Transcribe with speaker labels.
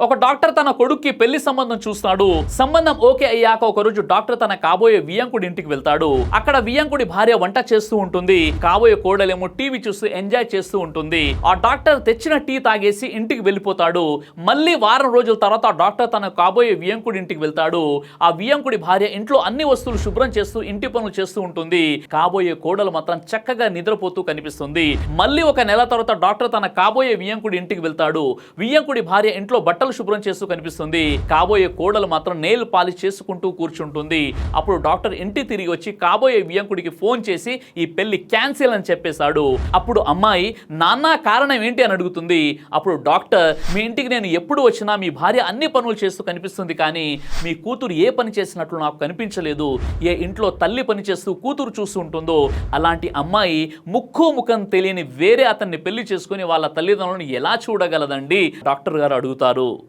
Speaker 1: ఒక డాక్టర్ తన కొడుక్కి పెళ్లి సంబంధం చూస్తాడు. సంబంధం ఓకే అయ్యాక ఒక రోజు డాక్టర్ తన కాబోయే వియ్యంకుడి ఇంటికి వెళ్తాడు. అక్కడ వియ్యంకుడి భార్య వంట చేస్తూ ఉంటుంది. కాబోయే కోడలేమో టీవీ చూస్తూ ఎంజాయ్ చేస్తూ ఉంటుంది. ఆ డాక్టర్ తెచ్చిన టీ తాగేసి ఇంటికి వెళ్ళిపోతాడు. మళ్ళీ వారం రోజుల తర్వాత ఆ డాక్టర్ తన కాబోయే వియ్యంకుడి ఇంటికి వెళ్తాడు. ఆ వియ్యంకుడి భార్య ఇంట్లో అన్ని వస్తువులు శుభ్రం చేస్తూ ఇంటి పనులు చేస్తూ ఉంటుంది. కాబోయే కోడలు మాత్రం చక్కగా నిద్రపోతూ కనిపిస్తుంది. మళ్ళీ ఒక నెల తర్వాత డాక్టర్ తన కాబోయే వియ్యంకుడి ఇంటికి వెళ్తాడు. వియ్యంకుడి భార్య ఇంట్లో బట్టలు శుభ్రం చేస్తూ కనిపిస్తుంది. కాబోయే కోడలు మాత్రం నెయిల్ పాలిష్ చేసుకుంటూ కూర్చుంటుంది. అప్పుడు డాక్టర్ ఇంటి తిరిగి వచ్చి కాబోయే వియ్యంకుడికి ఫోన్ చేసి ఈ పెళ్లి క్యాన్సిల్ అని చెప్పేశాడు. అప్పుడు అమ్మాయి నాన్న కారణం ఏంటి అని అడుగుతుంది. అప్పుడు డాక్టర్ మీ ఇంటికి నేను ఎప్పుడు వచ్చినా మీ భార్య అన్ని పనులు చేస్తూ కనిపిస్తుంది, కానీ మీ కూతురు ఏ పని చేసినట్లు నాకు కనిపించలేదు. ఏ ఇంట్లో తల్లి పని చేస్తూ కూతురు చూస్తూ ఉంటుందో అలాంటి అమ్మాయి ముక్కు ముఖం తెలియని వేరే అతన్ని పెళ్లి చేసుకుని వాళ్ళ తల్లిదండ్రులను ఎలా చూడగలదండి డాక్టర్ గారు అడుగుతారు.